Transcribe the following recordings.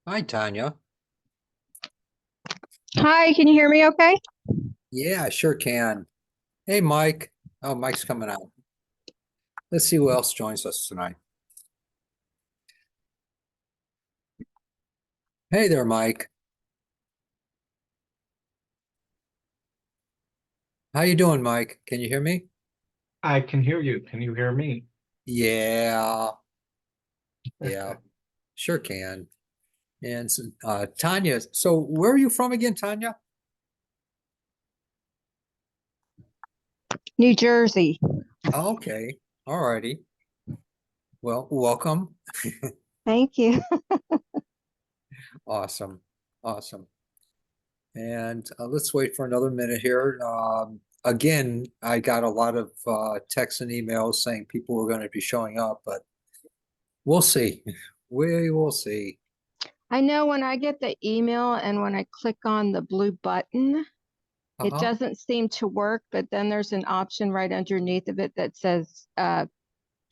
Hi, Tanya. Hi, can you hear me okay? Yeah, I sure can. Hey, Mike. Oh, Mike's coming out. Let's see who else joins us tonight. Hey there, Mike. How you doing, Mike? Can you hear me? I can hear you. Can you hear me? Yeah, yeah, sure can. And Tanya, so where are you from again, Tanya? New Jersey. Okay, all righty. Well, welcome. Thank you. Awesome, awesome. And let's wait for another minute here. Again, I got a lot of texts and emails saying people were going to be showing up, but we'll see. We will see. I know when I get the email and when I click on the blue button, it Uh-huh. doesn't seem to work, but then there's an option right underneath of it that says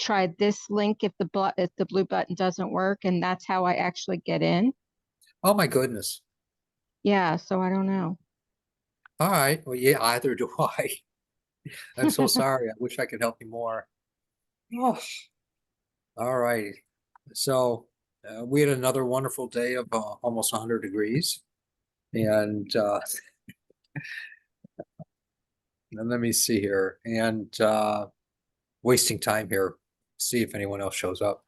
try this link if the blue button doesn't work, and that's how I actually get in. Oh my goodness. Yeah, so I don't know. All right. Well, yeah, either do I. I'm so sorry. I wish I could help you more. Oh, all right. So we had another wonderful day of almost 100 degrees. And let me see here. And wasting time here. See if anyone else shows up.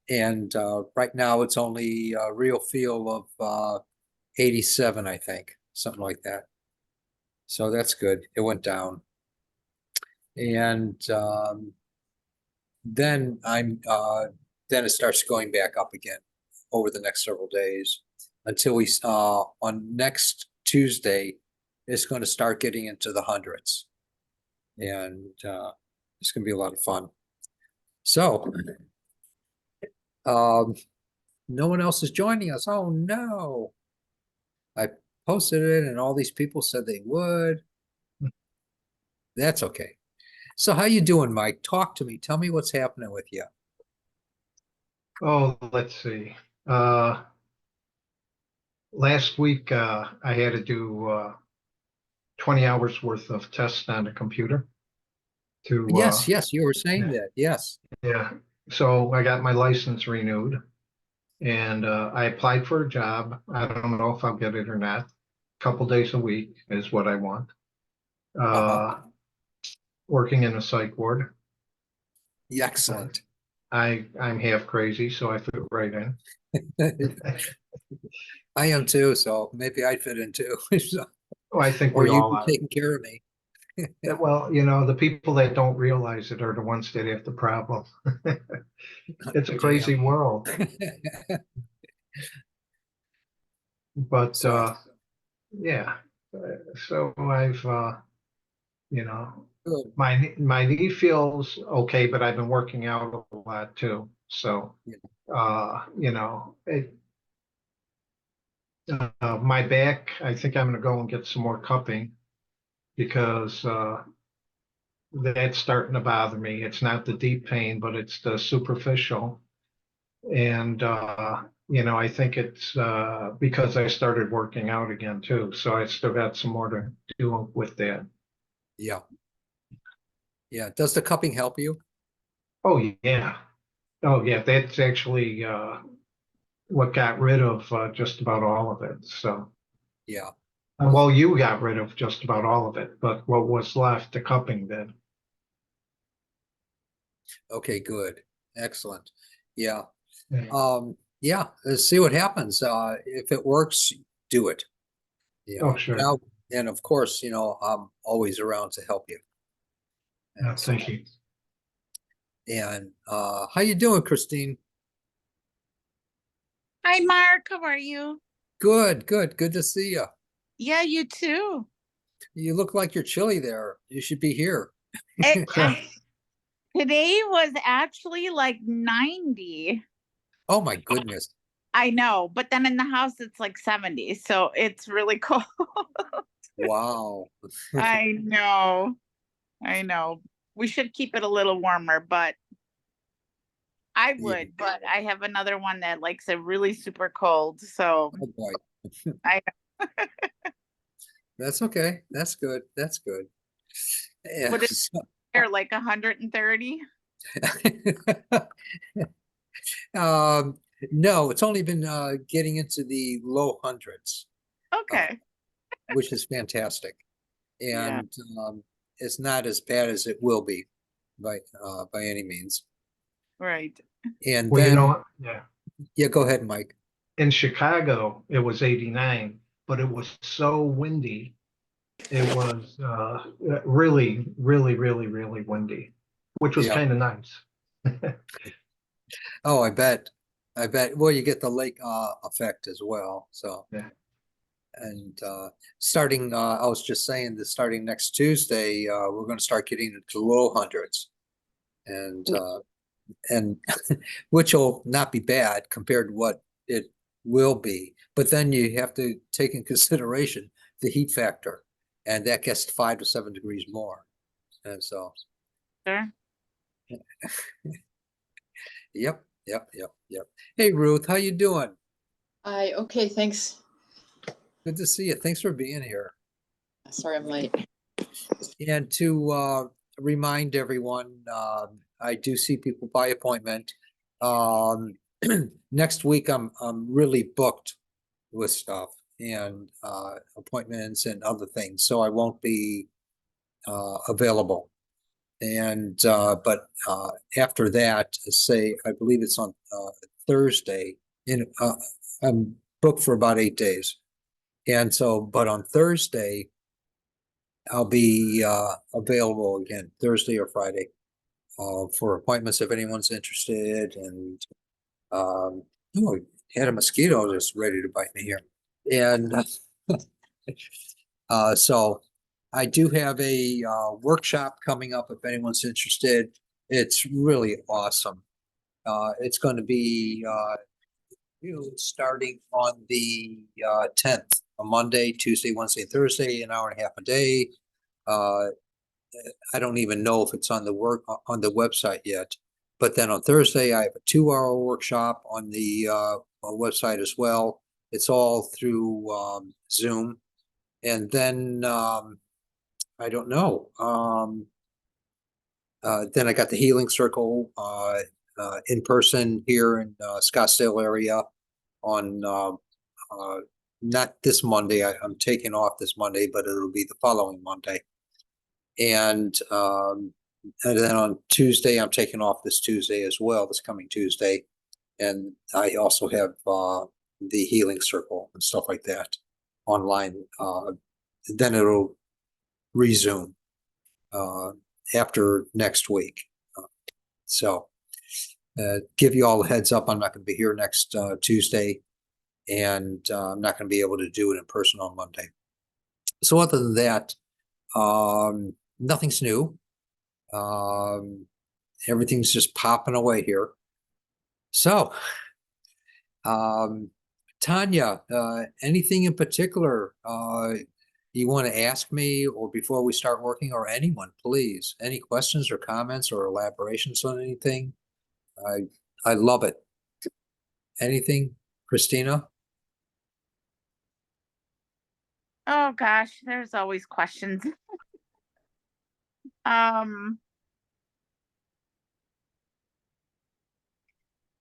And right now it's only a real feel of 87, I think, something like that. So that's good. It went down. And then then it starts going back up again over the next several days until we on next Tuesday it's going to start getting into the hundreds, and it's going to be a lot of fun. So um, no one else is joining us. Oh no! I posted it, and all these people said they would. That's okay. So how you doing, Mike? Talk to me. Tell me what's happening with you. Oh, let's see. Uh, Last week, I had to do 20 hours worth of tests on the computer to, Yes, yes, you were saying that. Yes. yeah. So I got my license renewed and I applied for a job. I don't know if I'll get it or not. A couple days a week is what I want. Uh-huh. Uh, Working in a psych ward. Excellent. I'm half crazy, so I fit right in. I am too, so maybe I'd fit in too. So- Oh, I think or we you'd all be are. taking care of me. Well, the people that don't realize it are the ones that have the problem. It's a Yeah. crazy world. But So yeah, so I've you know good. my knee feels okay, but I've been working out a lot too. So Yeah. my back, I think I'm going to go and get some more cupping because that's starting to bother me. It's not the deep pain, but it's the superficial. And I think it's because I started working out again too. So I still got some more to do with that. Yeah. Yeah. Does the cupping help you? Oh yeah. Oh yeah. That's actually what got rid of just about all of it. So Yeah. well, you got rid of just about all of it, but what was left, the cupping did. Okay, good. Excellent. Yeah. Yeah. Yeah, let's see what happens. If it works, do it. Oh Yeah. sure. Now, and of course, I'm always around to help you. Thank Excellent. you. And how you doing, Christine? Hi, Mark. How are you? Good, good, good to see you. Yeah, you too. You look like you're chilly there. You should be here. It, today was actually like 90. Oh my goodness. I know, but then in the house it's like 70, so it's really cold. Wow. I know. I know. We should keep it a little warmer, but I Yeah. would, but I have another one that likes it really super cold. So Oh, boy. I That's okay. That's good. That's good. Yeah. What is there like 130? Um, no, it's only been getting into the low hundreds, Okay. which is fantastic. Yeah. And it's not as bad as it will be by any means. Right. And Well, you then, know, yeah, yeah, go ahead, Mike. in Chicago, it was 89, but it was so windy. It was really, really, really, really windy, which was Yeah. kind of nice. Oh, I bet. I bet. Well, you get the lake effect as well. So, Yeah. and starting, I was just saying that starting next Tuesday, we're going to start getting into low hundreds, and and which will not be bad compared to what it will be. But then you have to take in consideration the heat factor, and that gets 5 to 7 degrees more. And so, Sure. yep, yep, yep, yep. Hey, Ruth, how you doing? Okay, thanks. Good to see you. Thanks for being here. Sorry I'm late. And to remind everyone, I do see people by appointment. Next week, I'm really booked with stuff and appointments and other things, so I won't be available. And but after that, say I believe it's on Thursday. In I'm booked for about 8 days, and so but on Thursday I'll be available again, Thursday or Friday, for appointments if anyone's interested. And oh, I had a mosquito just ready to bite me here. And so I do have a workshop coming up if anyone's interested. It's really awesome. It's going to be starting on the 10th, a Monday, Tuesday, Wednesday, Thursday, an hour and a half a day. I don't even know if it's on the website yet. But then on Thursday, I have a 2-hour workshop on the website as well. It's all through Zoom. And then I don't know. Then I got the Healing Circle in person here in Scottsdale area on not this Monday. I'm taking off this Monday, but it'll be the following Monday. And then on Tuesday, I'm taking off this Tuesday as well, this coming Tuesday. And I also have the Healing Circle and stuff like that online. Then it'll resume after next week. So give you all a heads up, I'm not going to be here next Tuesday, and I'm not going to be able to do it in person on Monday. So other than that, nothing's new. Everything's just popping away here. So, Tanya, anything in particular you want to ask me, or before we start working, or anyone, please? Any questions or comments or elaborations on anything? I love it. Anything, Christina? Oh gosh, there's always questions. Um,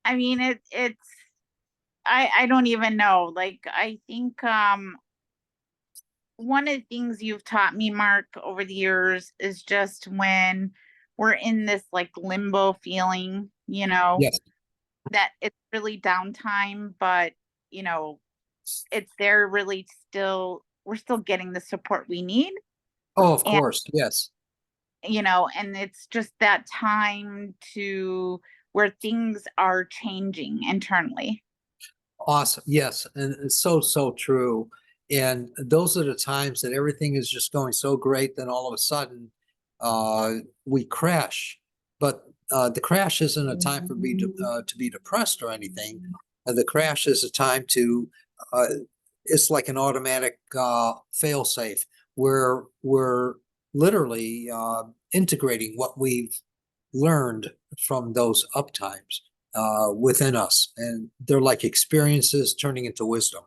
I mean it's I don't even know. Like I think one of the things you've taught me, Mark, over the years is just when we're in this like limbo feeling, Yes. that it's really downtime, but it's there really we're still getting the support we need. Oh, of And course. Yes. and it's just that time to where things are changing internally. Awesome. Yes. And it's so true. And those are the times that everything is just going so great. Then all of a sudden, we crash. But the crash isn't a time for me to be depressed or anything. The crash is a time to, it's like an automatic fail safe where we're literally integrating what we've learned from those up times. within us, and they're like experiences turning into wisdom.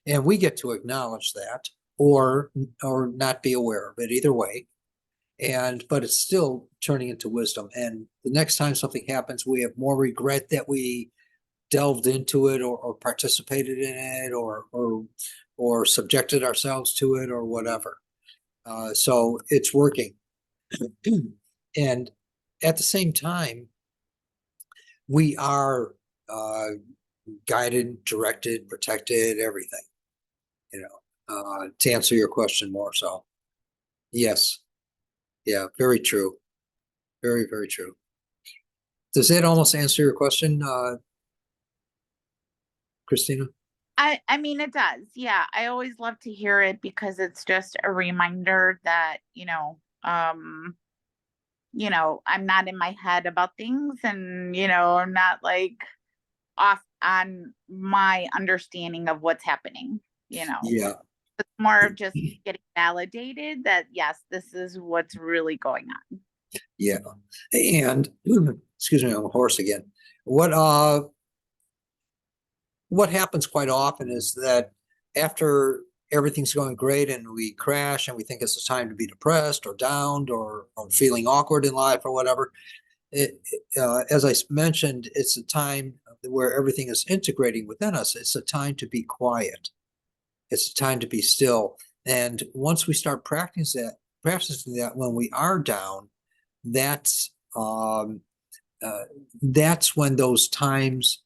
And we get to acknowledge that or not be aware of it, either way. But it's still turning into wisdom. And the next time something happens, we have more regret that we delved into it or participated in it or subjected ourselves to it or whatever. So it's working. And at the same time, we are guided, directed, protected, everything, to answer your question more so. Yes. Yeah, very true. Very, very true. Does that almost answer your question, Christina? I mean, it does. Yeah. I always love to hear it because it's just a reminder that, I'm not in my head about things and, I'm not like off on my understanding of what's happening, Yeah, It's more of just getting validated that yes, this is what's really going on. yeah. And excuse me, I'm a horse again. What happens quite often is that after everything's going great and we crash and we think it's a time to be depressed or downed or feeling awkward in life or whatever, as I mentioned, it's a time where everything is integrating within us. It's a time to be quiet. It's a time to be still. And once we start practicing that when we are down, that's when those times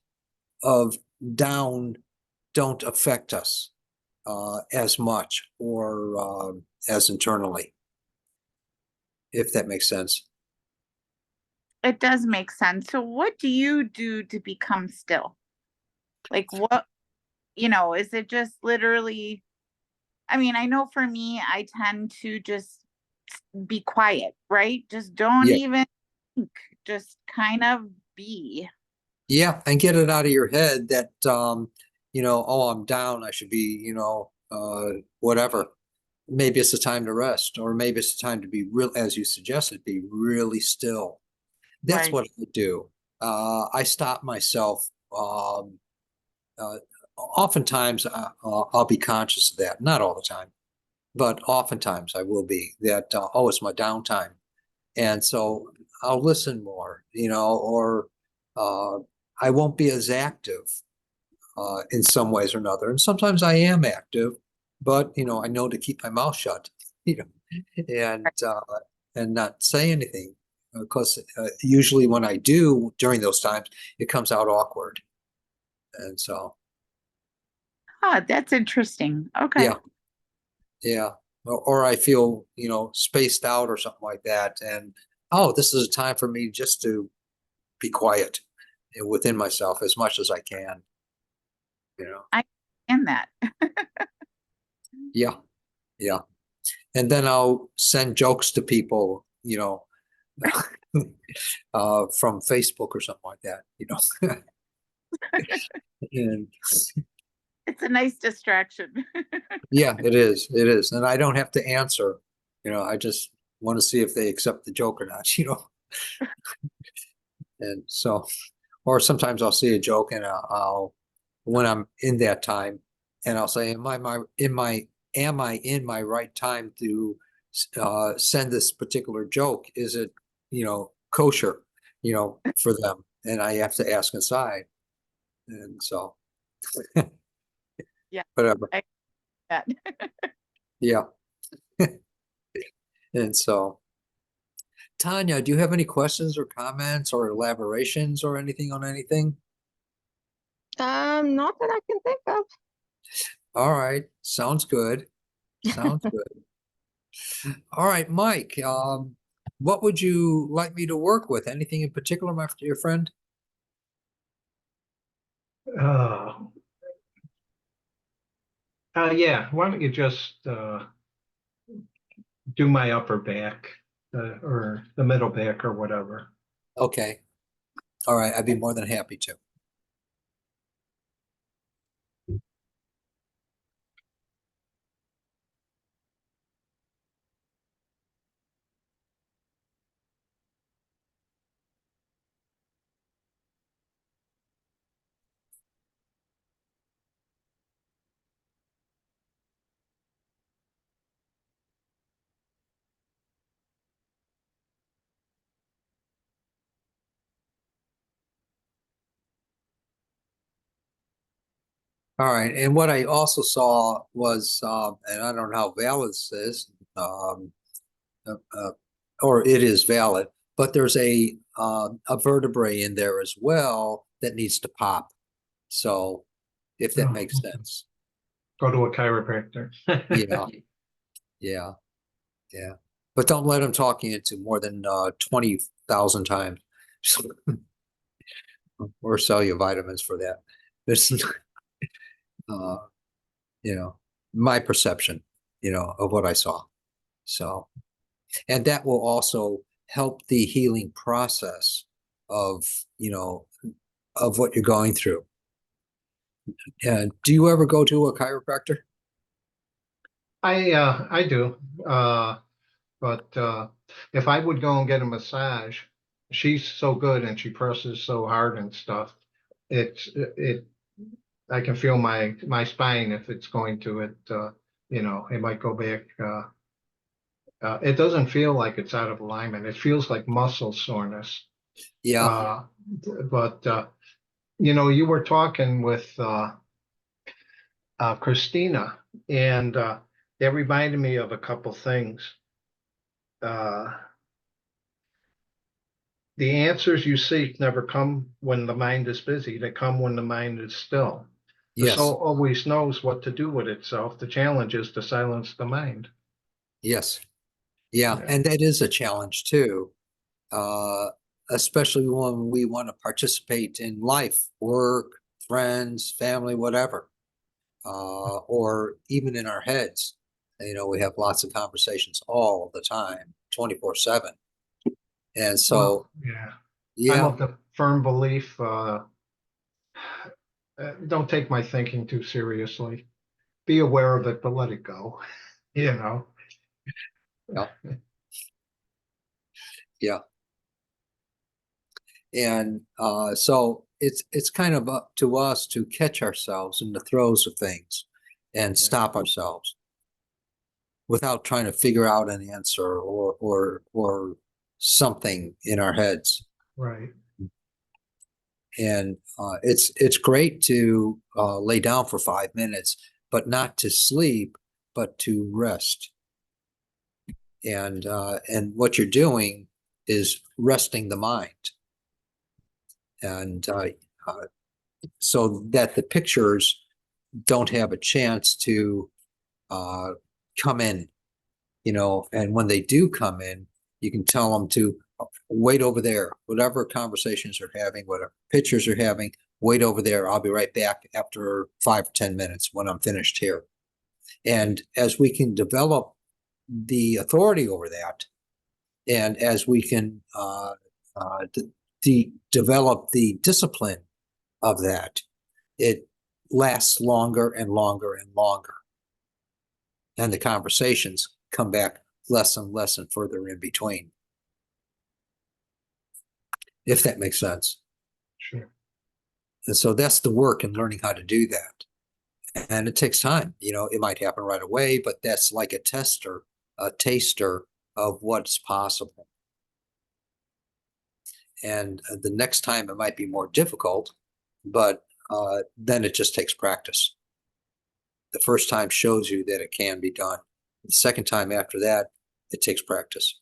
of down don't affect us as much or as internally, if that makes sense. It does make sense. So what do you do to become still? Like what, is it just literally, I mean, I know for me, I tend to just be quiet, right? Just don't Yeah. even think, just kind of be. Yeah, and get it out of your head that oh, I'm down, I should be, whatever. Maybe it's the time to rest, or maybe it's the time to be real, as you suggested, be really still. That's Right. what I do. I stop myself. Oftentimes, I'll be conscious of that. Not all the time, but oftentimes I will be that. Oh, it's my downtime, and so I'll listen more. Or uh, I won't be as active in some ways or another. And sometimes I am active, but I know to keep my mouth shut. You know, and not say anything because usually when I do during those times, it comes out awkward. And so, Ah, that's interesting. Okay. yeah, yeah. Or I feel, spaced out or something like that. And, oh, this is a time for me just to be quiet within myself as much as I can, I am that. Yeah, yeah. And then I'll send jokes to people, from Facebook or something like that. And It's a nice distraction. yeah, it is. It is. And I don't have to answer. I just want to see if they accept the joke or not. And so, or sometimes I'll see a joke and when I'm in that time, and I'll say, am I in my right time to send this particular joke? Is it, kosher, for them? And I have to ask inside. And so, Yeah, whatever. I that. Yeah. And so, Tanya, do you have any questions or comments or elaborations or anything on anything? Not that I can think of. All right. Sounds good. Sounds good. All right, Mike, what would you like me to work with? Anything in particular, my dear friend? Uh, yeah, why don't you just do my upper back or the middle back or whatever. Okay. All right. I'd be more than happy to. All right, and what I also saw was, and I don't know how valid this is, uh, uh, or it is valid, but there's a vertebrae in there as well that needs to pop. So if that Oh, makes okay. sense. Go to a chiropractor. Yeah. Yeah, yeah. But don't let them talk you into more than 20,000 times. Or sell you vitamins for that. This, uh, my perception, of what I saw. So, and that will also help the healing process of, of what you're going through. And do you ever go to a chiropractor? I do. But if I would go and get a massage, she's so good and she presses so hard and stuff. It I can feel my spine if it's going to it. It might go back. It doesn't feel like it's out of alignment. It feels like muscle soreness. Yeah, But you were talking with Christina, and that reminded me of a couple things. Uh, the answers you seek never come when the mind is busy. They come when the mind is still. The yes, soul always knows what to do with itself. The challenge is to silence the mind. yes. Yeah, Yeah. and that is a challenge too. Uh, Especially when we want to participate in life, work, friends, family, whatever. Or even in our heads. We have lots of conversations all the time, 24/7. And so, Well, yeah. I'm yeah, of the firm belief, don't take my thinking too seriously. Be aware of it, but let it go. You know, yeah, yeah. And so it's kind of up to us to catch ourselves in the throes of things and stop ourselves without trying to figure out an answer or something in our heads. right. And it's great to lay down for 5 minutes, but not to sleep, but to rest. And what you're doing is resting the mind, and so that the pictures don't have a chance to uh, come in. And when they do come in, you can tell them to wait over there. Whatever conversations they're having, whatever pictures they're having, wait over there. I'll be right back after 5 or 10 minutes when I'm finished here. And as we can develop the authority over that, and as we can develop the discipline of that, it lasts longer and longer and longer. And the conversations come back less and less and further in between. If that makes sense. Sure. And so that's the work in learning how to do that. And it takes time. It might happen right away, but that's like a taster of what's possible. And the next time it might be more difficult, but then it just takes practice. The first time shows you that it can be done. The second time after that, it takes practice.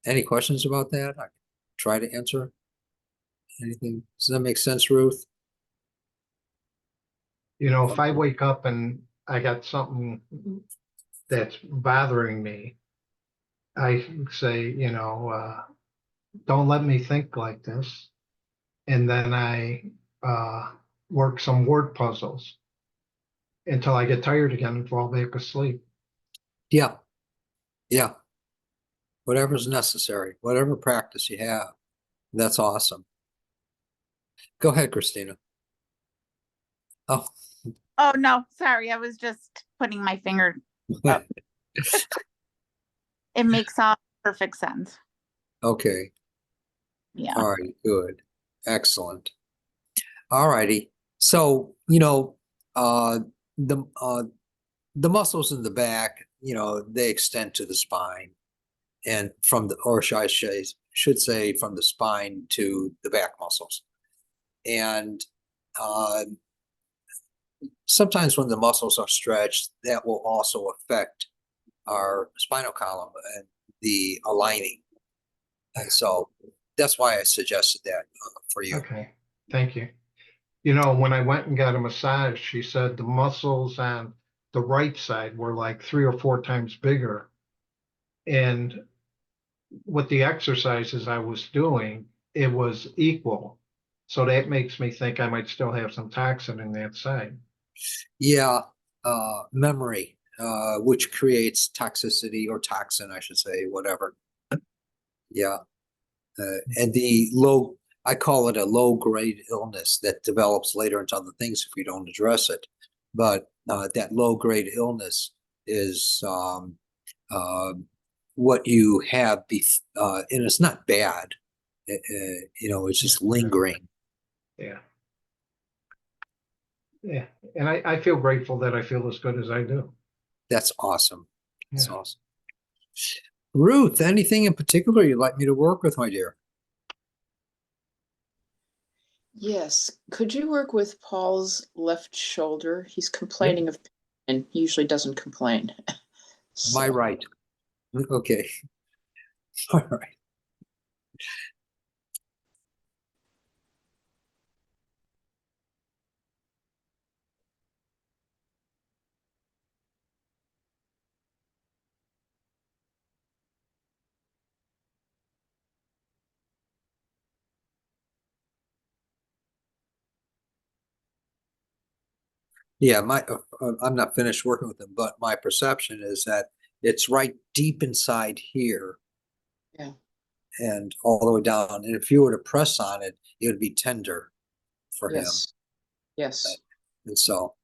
Any questions about that? I can try to answer. Anything? Does that make sense, Ruth? If I wake up and I got something that's bothering me, I say, don't let me think like this. And then I work some word puzzles until I get tired again and fall back asleep. Yeah. Yeah. Whatever's necessary, whatever practice you have. That's awesome. Go ahead, Christina. Oh, Oh, no, sorry. I was just putting my finger up. It makes all perfect sense. okay. Yeah. All right. Good. Excellent. All righty. So, uh, the muscles in the back, they extend to the spine, and or should I should say from the spine to the back muscles. And uh, sometimes when the muscles are stretched, that will also affect our spinal column and the aligning. And so that's why I suggested that for you. Okay, thank you. You know, when I went and got a massage, she said the muscles on the right side were like 3 or 4 times bigger. And with the exercises I was doing, it was equal. So that makes me think I might still have some toxin in that side. Yeah, memory, which creates toxicity or toxin, I should say, whatever. Yeah. And I call it a low grade illness that develops later into other things if we don't address it. But that low grade illness is what you have, and it's not bad. It's just lingering. Yeah. Yeah. And I feel grateful that I feel as good as I do. That's awesome. That's Yeah. awesome. Ruth, anything in particular you'd like me to work with, my dear? Yes, could you work with Paul's left shoulder? He's complaining of pain and he usually doesn't complain. My So, right. Okay. All right. Yeah, I'm not finished working with them, but my perception is that it's right deep inside here. Yeah. And all the way down. And if you were to press on it, it would be tender for him. Yes. Yes. And so,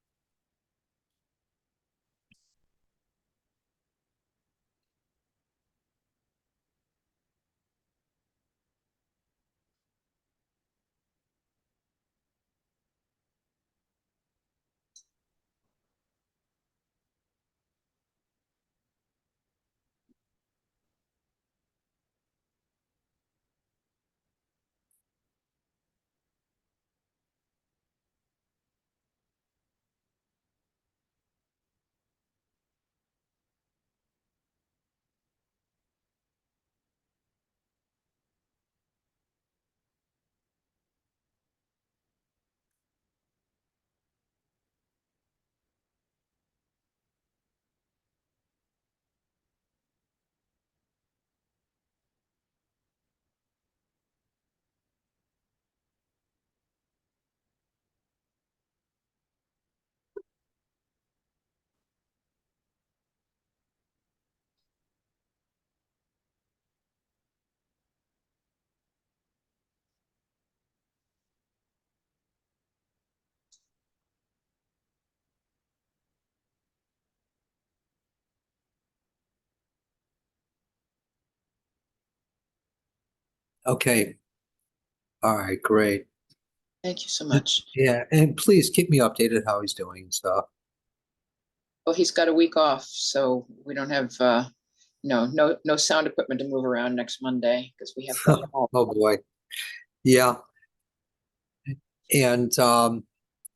okay. All right, great. Thank you so much. Yeah, and please keep me updated how he's doing and stuff. Well, he's got a week off, so we don't have no sound equipment to move around next Monday because we have the Oh boy. Yeah. And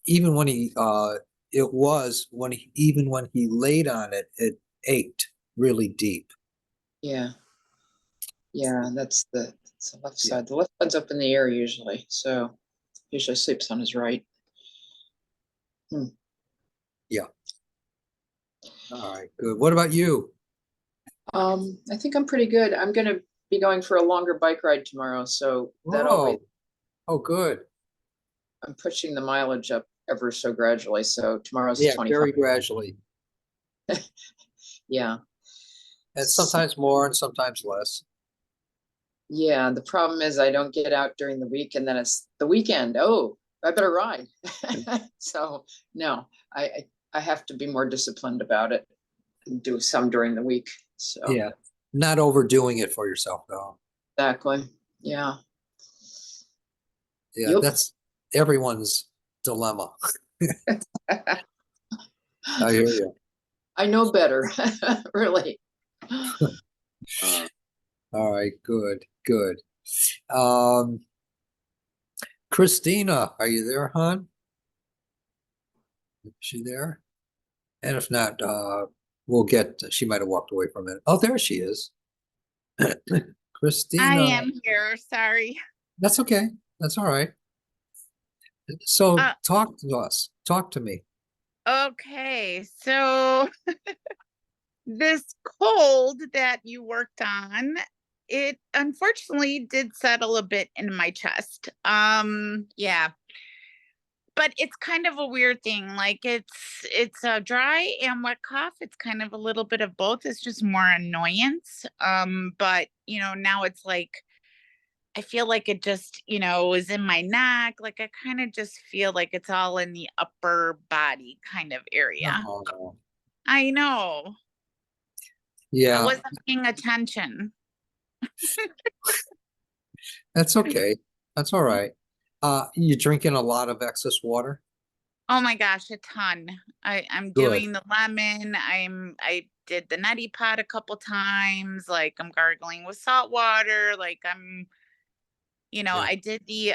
even when even when he laid on it, it ached really deep. yeah. Yeah, that's the left Yeah. side. The left side's up in the air usually, so usually sleeps on his right. Yeah. All right, good. What about you? I think I'm pretty good. I'm gonna be going for a longer bike ride tomorrow, so that always Oh, good. I'm pushing the mileage up ever so gradually. So tomorrow's Yeah, 25. very gradually. Yeah. And sometimes more and sometimes less. Yeah. The problem is I don't get out during the week and then it's the weekend. Oh, I better ride. So no, I have to be more disciplined about it and do some during the week. So Yeah. Not overdoing it for yourself, though. exactly. Yeah. Yeah, Yep. that's everyone's dilemma. I hear you. I know better, really. All right, good, good. Um, Christina, are you there, hon? Is she there? And if not, we'll get, she might have walked away for a minute. Oh, there she is. I Christina, am here, sorry. that's okay. That's all right. So Uh, talk to us. Talk to me. Okay, so this cold that you worked on, it unfortunately did settle a bit in my chest. Yeah, but it's kind of a weird thing. Like it's a dry and wet cough. It's kind of a little bit of both. It's just more annoyance. But now it's like I feel like it just, is in my neck. Like I kind of just feel like it's all in the upper body kind of area. Oh, I know. I yeah, wasn't paying attention. that's okay. That's all right. You drinking a lot of excess water? Oh my gosh, a ton. I'm Good. doing the lemon. I did the neti pot a couple times. Like I'm gargling with salt water. Like Yeah. I did the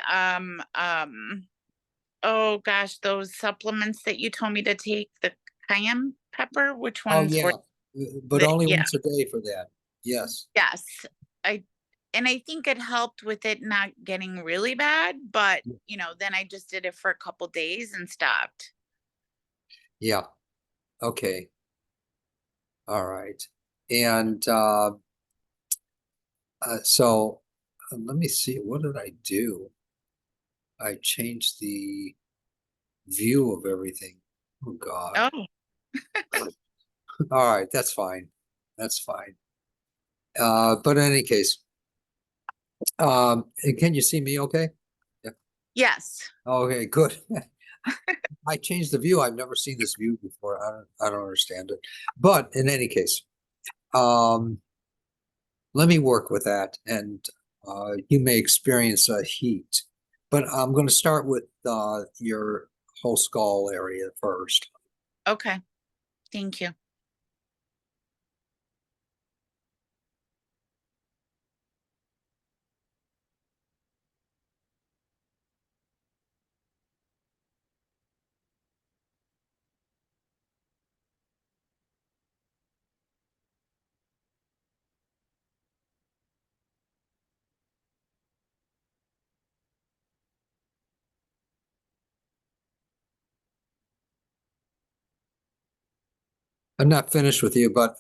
oh gosh, those supplements that you told me to take, the cayenne pepper, which Oh, ones yeah. were But only yeah, once a day for that. Yes. yes. I and I think it helped with it not getting really bad, but then I just did it for a couple days and stopped. Yeah. Okay. All right. And so let me see. What did I do? I changed the view of everything. Oh God. Oh, All right, that's fine. That's fine. But in any case, can you see me okay? yes. Okay, good. I changed the view. I've never seen this view before. I don't understand it. But in any case, let me work with that, and you may experience a heat. But I'm going to start with your whole skull area first. Okay. Thank you. I'm not finished with you, but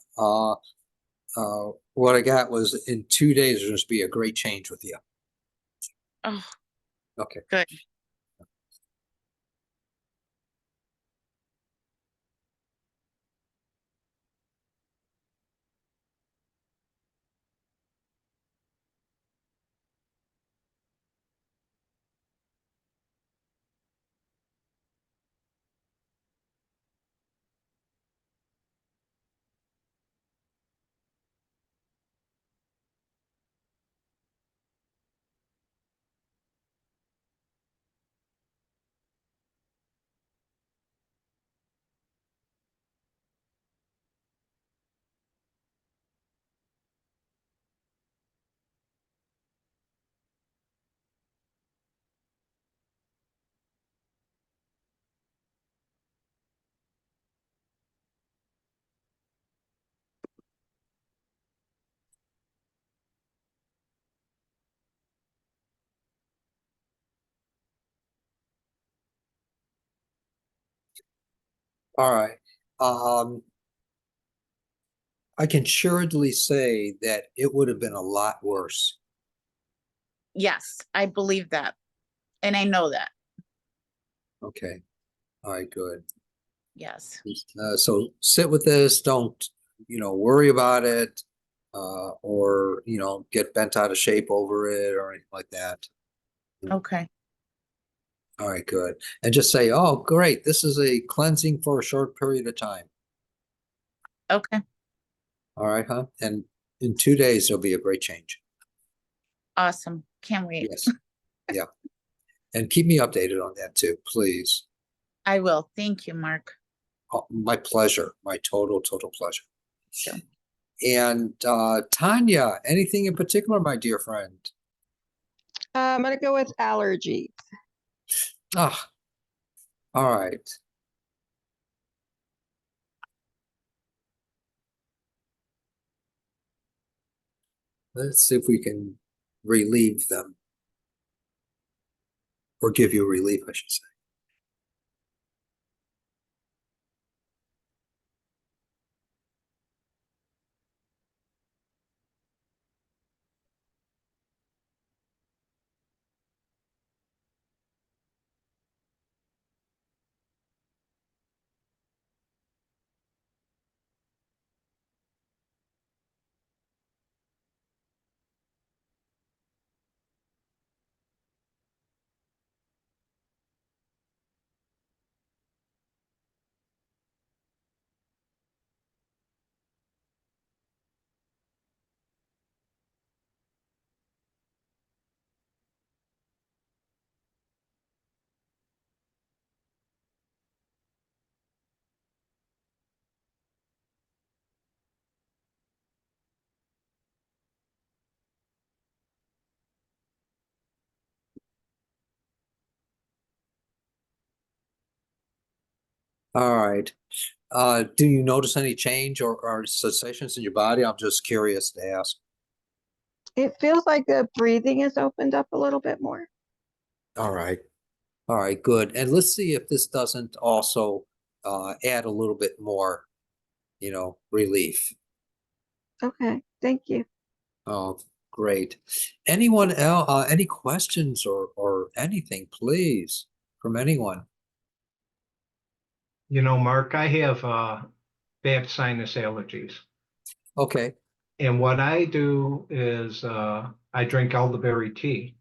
what I got was in 2 days, there's going to be a great change with you. Oh, Okay. good. All right. Um, I can surely say that it would have been a lot worse. Yes, I believe that. And I know that. Okay. All right, good. Yes. So sit with this. Don't, worry about it, or, get bent out of shape over it or anything like that. Okay. All right, good. And just say, oh, great. This is a cleansing for a short period of time. Okay. All right, huh? And in 2 days, there'll be a great change. Awesome. Can't wait. Yes. Yeah. And keep me updated on that too, please. I will. Thank you, Mark. Oh, my pleasure. My total pleasure. Sure. And Tanya, anything in particular, my dear friend? I'm gonna go with allergies. Ah, all right. Let's see if we can relieve them. Or give you relief, I should say. All right. Do you notice any change or sensations in your body? I'm just curious to ask. It feels like the breathing has opened up a little bit more. All right. All right, good. And let's see if this doesn't also add a little bit more, relief. Okay, thank you. Oh, great. Anyone else, any questions or anything, please, from anyone? Mark, I have bad sinus allergies. Okay. And what I do is I drink elderberry tea.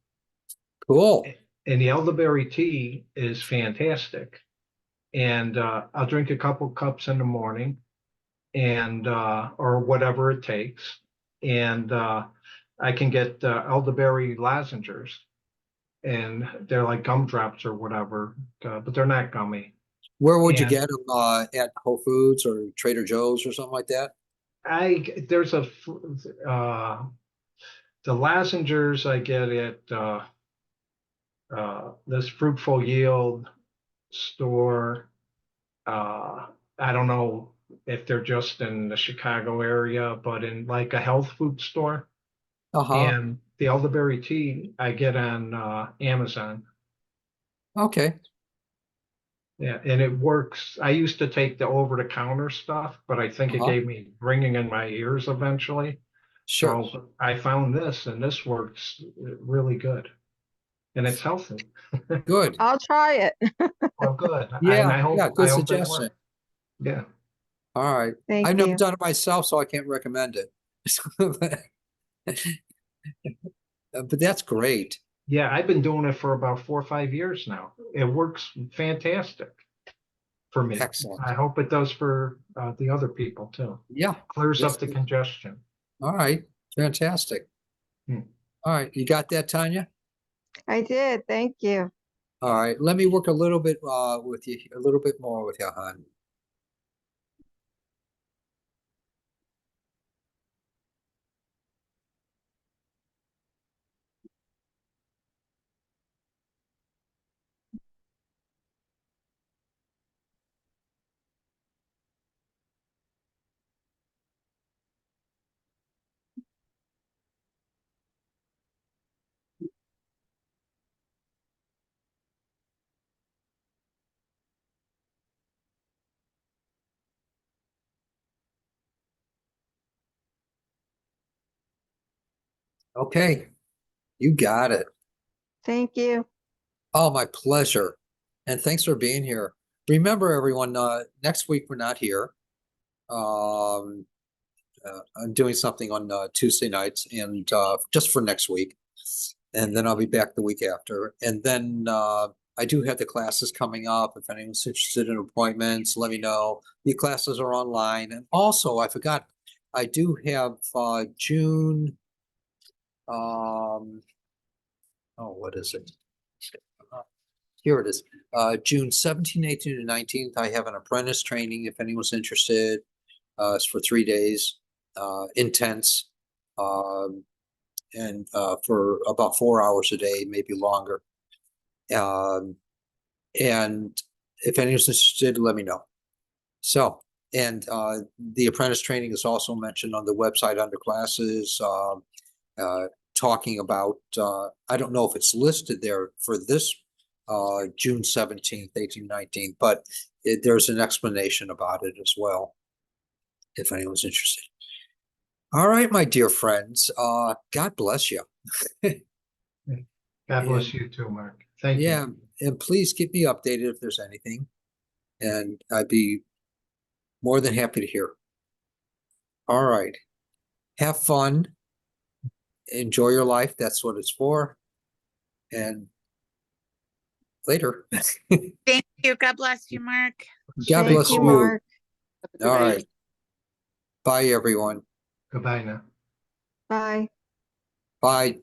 Cool. And the elderberry tea is fantastic. And I'll drink a couple cups in the morning and or whatever it takes. And I can get elderberry lozenges, and they're like gumdrops or whatever, but they're not gummy. Where would you And get them? At Whole Foods or Trader Joe's or something like that? there's the lozenges I get at this Fruitful Yield store. I don't know if they're just in the Chicago area, but in like a health food store. Uh-huh. And the elderberry tea I get on Amazon. Okay. Yeah, and it works. I used to take the over-the-counter stuff, but I think it Uh-huh. gave me ringing in my ears eventually. Sure. So I found this, and this works really good, and it's healthy. Good. I'll try it. Well, good. Yeah, I yeah, hope good it suggestion. works. Yeah. All right. Thank I've never you. done it myself, so I can't recommend it. But that's great. Yeah, I've been doing it for about 4 or 5 years now. It works fantastic for me. Excellent. I hope it does for the other people too. Yeah. Clears Yes, up the please. congestion. All right. Fantastic. Hmm. All right. You got that, Tanya? I did. Thank you. All right. Let me work a little bit with you, a little bit more with you, hon. Okay. You got it. Thank you. Oh, my pleasure. And thanks for being here. Remember, everyone, next week we're not here. I'm doing something on Tuesday nights and just for next week. And then I'll be back the week after. And then I do have the classes coming up. If anyone's interested in appointments, let me know. The classes are online. And also, I forgot, I do have June, what is it? Here it is. June 17th, 18th, and 19th, I have an apprentice training if anyone's interested. It's for 3 days, intense, and for about 4 hours a day, maybe longer. And if anyone's interested, let me know. So, and the apprentice training is also mentioned on the website under classes, talking about, I don't know if it's listed there for this June 17th, 1819, but there's an explanation about it as well, if anyone's interested. All right, my dear friends, God bless you. God bless you too, Mark. Thank you. Yeah, and please keep me updated if there's anything, and I'd be more than happy to hear. All right. Have fun. Enjoy your life. That's what it's for. And later. Thank you. God bless you, Mark. God Thank bless you, you. Mark. All right. Bye, everyone. Goodbye now. Bye. Bye.